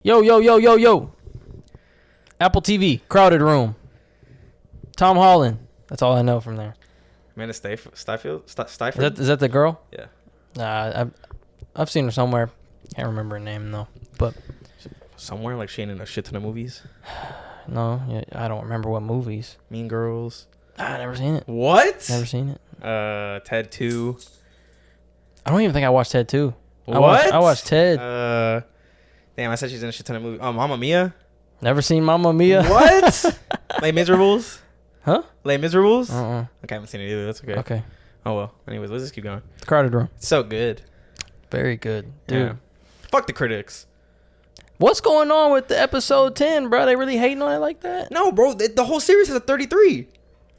Yo, yo, yo, yo, yo. Apple TV, Crowded Room. Tom Holland. That's all I know from there. Amanda Seyfried? Is that the girl? Yeah. I've seen her somewhere. Can't remember her name though. But Somewhere like she ain't in a shit ton of movies. no, I don't remember what movies. Mean Girls. I never seen it. What? Never seen it. Ted 2. I don't even think I watched Ted 2. What? I watched Ted. Damn, I said she's in a shit ton of movies. Oh, Mamma Mia. Never seen Mamma Mia. What? Les Miserables. Huh? Les Miserables. Uh-uh. Okay, I haven't seen it either. That's okay. Okay. Oh well. Anyways, let's just keep going. Crowded Room. It's so good. Very good, dude. Yeah. Fuck the critics. What's going on with the episode 10, bro? They really hating on it like that? No, bro. The whole series has a 33.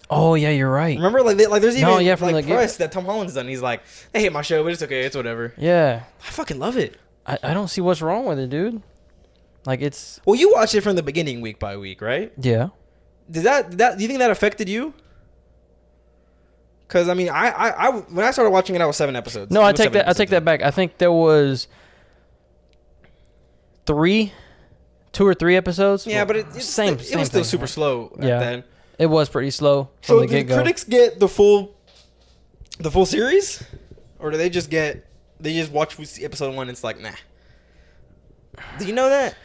Oh yeah, you're right. Remember, like there's even from like the press that Tom Holland's done. He's like, they hate my show, but it's okay. It's whatever. Yeah. I fucking love it. I don't see what's wrong with it, dude. Like it's Well, you watch it from the beginning, week by week, right? yeah. Did that do you think that affected you? Because I mean, I when I started watching it, I was 7 episodes. No, It I was take 7 that. I episodes take that in. back. I think there was 2 or 3 episodes. Yeah, but it same was same still thing, super right? slow. Yeah. Then. It was pretty slow from So the do get go. critics get the full series, or do they just watch episode 1 and it's like nah? Do you know that?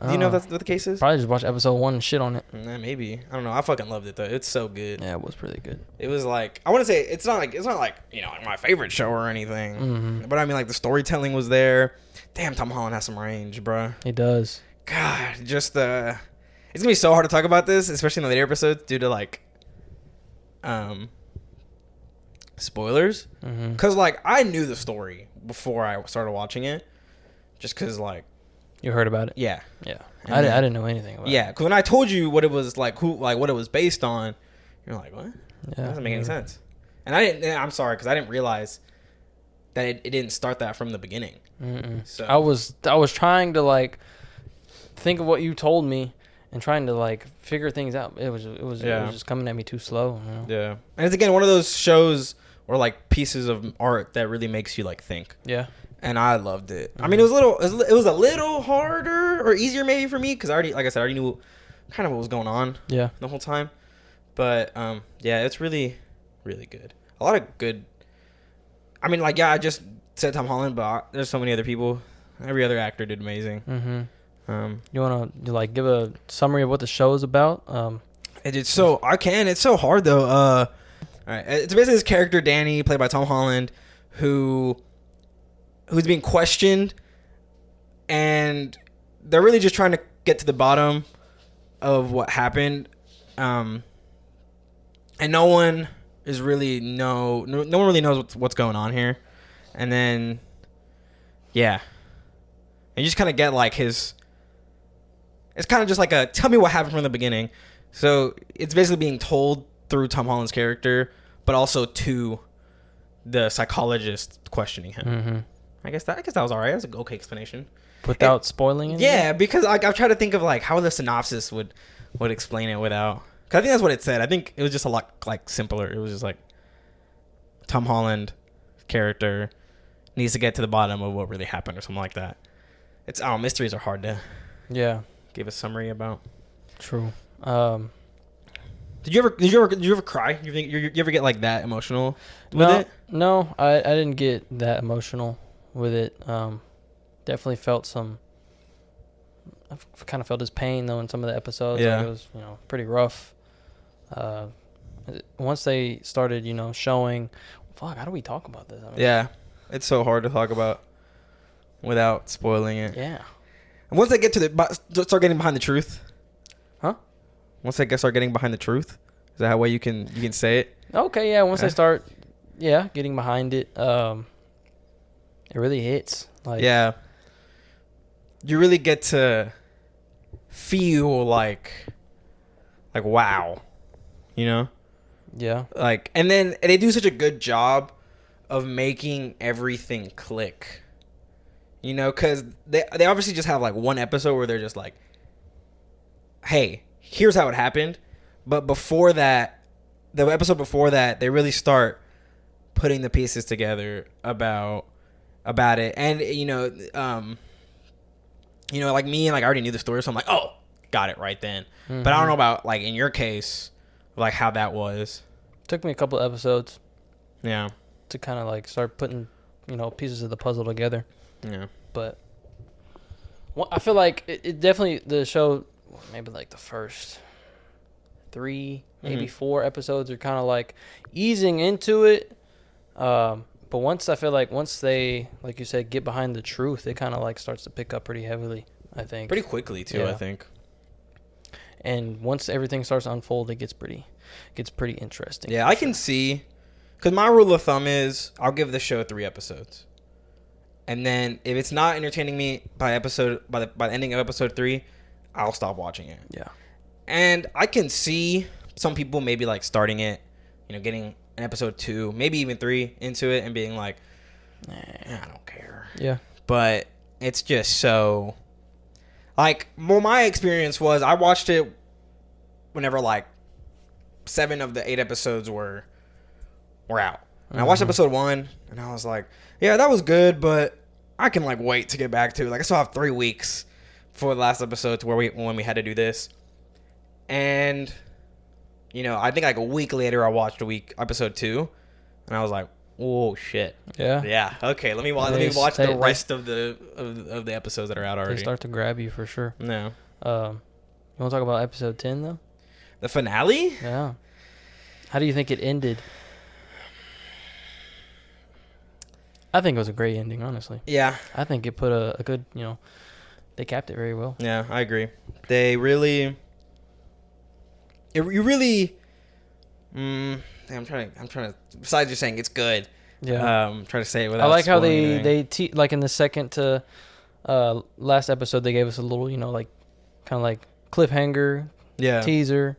Do you know if that's what the case is? Probably just watch episode 1 and shit on it. Nah, maybe. I don't know. I fucking loved it though. It's so good. Yeah, it was pretty good. It was like I want to say it's not like you know like my favorite show or anything, Mm-hmm. but I mean like the storytelling was there. Damn, Tom Holland has some range, bruh. It does. God, just it's gonna be so hard to talk about this, especially in the later episodes, due to like spoilers. Mm-hmm. Cause like I knew the story before I started watching it, just cause like You heard about it? yeah, Yeah. And I then- didn't know anything about yeah. Cause when I told you what it was like, what it was based on, you're like, what? it. That Yeah. doesn't make any sense. And I didn't. I'm sorry, because I didn't realize that it didn't start that from the beginning. Mm-mm. So I was trying to like think of what you told me and trying to like figure things out. It was Yeah. just coming at me too slow. You know? yeah, and it's again one of those shows or like pieces of art that really makes you like think. Yeah. And I loved it. I mean, it was a little harder or easier maybe for me because I already knew kind of what was going on Yeah. the whole time. But yeah, it's really, really good. A lot of good. I mean, like, yeah, I just said Tom Holland, but there's so many other people. Every other actor did amazing. Mm-hmm. You want to like give a summary of what the show is about? It's so hard though. All right, it's basically this character Danny, played by Tom Holland, who's being questioned, and they're really just trying to get to the bottom of what happened. And no one really knows what's going on here. And then, yeah, and you just kind of get like his. It's kind of just like a tell me what happened from the beginning. So it's basically being told through Tom Holland's character, but also to the psychologist questioning him. Mm-hmm. I guess that was alright. That was an okay explanation. Without spoiling it. Yeah, because like I've tried to think of like how the synopsis would explain it without. Cause I think that's what it said. I think it was just a lot like simpler. It was just like Tom Holland character needs to get to the bottom of what really happened or something like that. It's mysteries are hard to Yeah. give a summary about. True. Did you ever cry? You ever get like that emotional with it? No, I didn't get that emotional with it. Definitely felt some. I kind of felt his pain though in some of the episodes. Yeah. Like, it was pretty rough. Once they started showing, fuck, how do we talk about this? I mean, Yeah, it's so hard to talk about without spoiling it. Yeah. And once they get to start getting behind the truth. Huh? Once they start getting behind the truth, is that how way you can say it? Okay. Yeah. Once Yeah. they start, getting behind it, it really hits. Like. Yeah. You really get to feel like wow, you know? Yeah. Like, and then they do such a good job of making everything click, you know, because they obviously just have like one episode where they're just like, hey, here's how it happened. But before that, the episode before that, they really start putting the pieces together about it. And you know, like me, like I already knew the story, so I'm like, oh, got it right then. Mm-hmm. But I don't know about like in your case, like how that was. Took me a couple episodes Yeah. to kind of like start putting, you know, pieces of the puzzle together. Yeah. But I feel like it definitely, the show, maybe like the first 3, maybe 4 episodes are kind of like easing into it. But once they, like you said, get behind the truth, it kind of like starts to pick up pretty heavily, I think. Pretty quickly too, Yeah. I think. And once everything starts to unfold, it gets pretty interesting. Yeah, I can see, because my rule of thumb is I'll give the show 3 episodes, and then if it's not entertaining me by the ending of episode 3, I'll stop watching it. Yeah. And I can see some people maybe like starting it, you know, getting an episode 2, maybe even 3 into it and being like, I don't care. Yeah. But it's just so, like, well, my experience was I watched it whenever like 7 of the 8 episodes were out. And I watched episode 1 and I was like, yeah, that was good, but I can like wait to get back to it. Like I still have 3 weeks for the last episode to when we had to do this. And you know, I think like a week later I watched episode 2 and I was like, oh shit. Yeah. Yeah. Okay, let me watch the rest of the episodes that are out already. They start to grab you for sure. No. You want to talk about episode 10 though? The finale? Yeah. How do you think it ended? I think it was a great ending, honestly. Yeah. I think it put a good, you know, they capped it very well. Yeah, I agree. They really. I'm trying to. Besides just saying it's good. Yeah. I'm trying to say it without. I like how spoiling they like in the second to last episode they gave us a little, you know, like kind of like cliffhanger teaser,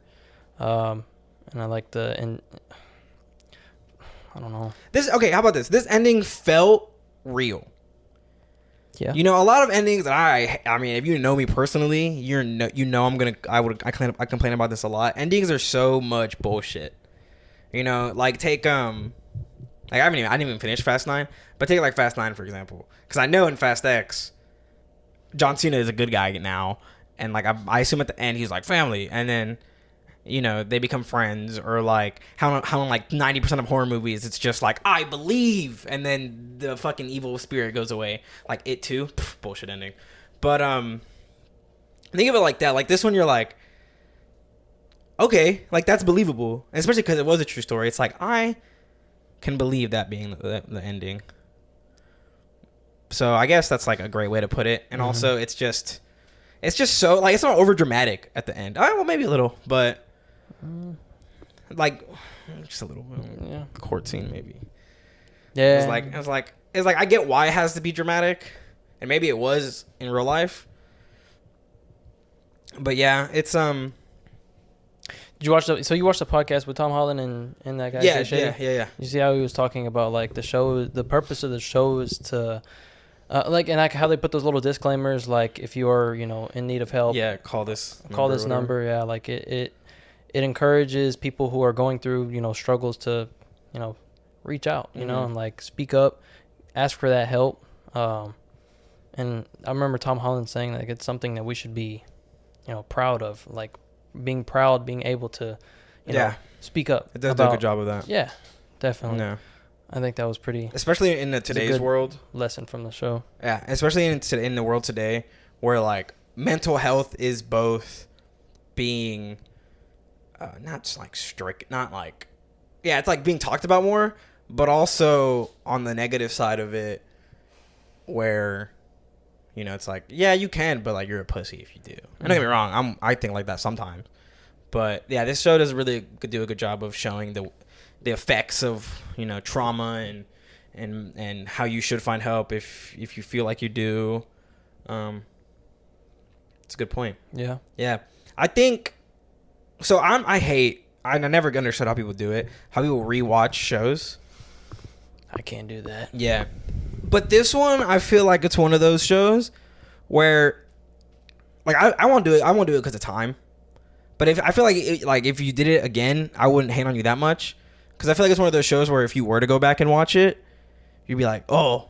and I like and I don't know. How about this? This ending felt real. Yeah. You know, a lot of endings that I mean, if you know me personally, you know I complain about this a lot. Endings are so much bullshit. You know, like take like I didn't even finish Fast 9, but take like Fast 9 for example, because I know in Fast X, John Cena is a good guy now, and like I assume at the end he's like family, and then you know they become friends, or like how in like 90% of horror movies it's just like I believe, and then the fucking evil spirit goes away, like It Too, bullshit ending. But think of it like that. Like this one, you're like, okay, like that's believable, and especially because it was a true story. It's like I can believe that being the ending. So I guess that's like a great way to put it. And also it's just so like it's not over dramatic at the end. Well, maybe a little, but like just a little. Yeah. Court scene maybe. Yeah. It's like I get why it has to be dramatic, and maybe it was in real life. But yeah, it's Did you watch you watched the podcast with Tom Holland and that guy? Yeah. You see how he was talking about like the purpose of the show is to like, and like how they put those little disclaimers, like if you're, you know, in need of help, call this number. Yeah, like it encourages people who are going through, you know, struggles to, you know, reach out, you know, and like speak up, ask for that help. And I remember Tom Holland saying like it's something that we should be, you know, proud of, like being able to, you know, speak up. It does do a good job of that. Yeah, definitely. Yeah. I think that was pretty, especially in today's world. Lesson from the show. Yeah, especially in the world today, where like mental health is both being, not just like strict, not like, yeah, it's like being talked about more, but also on the negative side of it, where, you know, it's like, yeah, you can, but like you're a pussy if you do. And don't get me wrong, I think like that sometimes, but yeah, this show does really do a good job of showing the effects of, you know, trauma and how you should find help if you feel like you do. It's a good point. Yeah. Yeah. I think so. I never understood how people do it. How people rewatch shows. I can't do that. Yeah. But this one, I feel like it's one of those shows where, like, I won't do it. I won't do it because of time. But I feel like if you did it again, I wouldn't hate on you that much. Because I feel like it's one of those shows where if you were to go back and watch it, you'd be like, oh,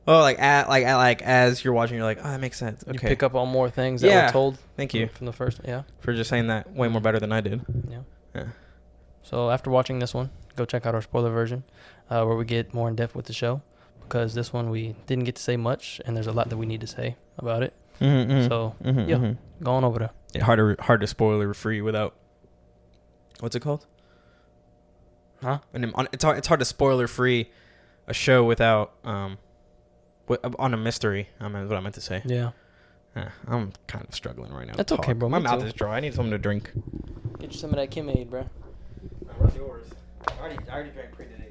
Oh, like as you're watching, you're like, oh, that makes sense. Okay. You pick up on more things that were told. Thank you from the first. Yeah. for just saying that way more better than I did. Yeah. Yeah. So after watching this one, go check out our spoiler version, where we get more in depth with the show, because this one we didn't get to say much, and there's a lot that we need to say about it. So go on over there. Yeah, hard to spoiler free without. What's it called? Huh? And it's hard to spoiler free a show without on a mystery. That's what I meant to say. Yeah. I'm kind of struggling right now. That's okay, bro. My Me mouth too. is dry. I need something to drink. Get you some of that Kim-Aid, bro. What's yours? I already drank pre today.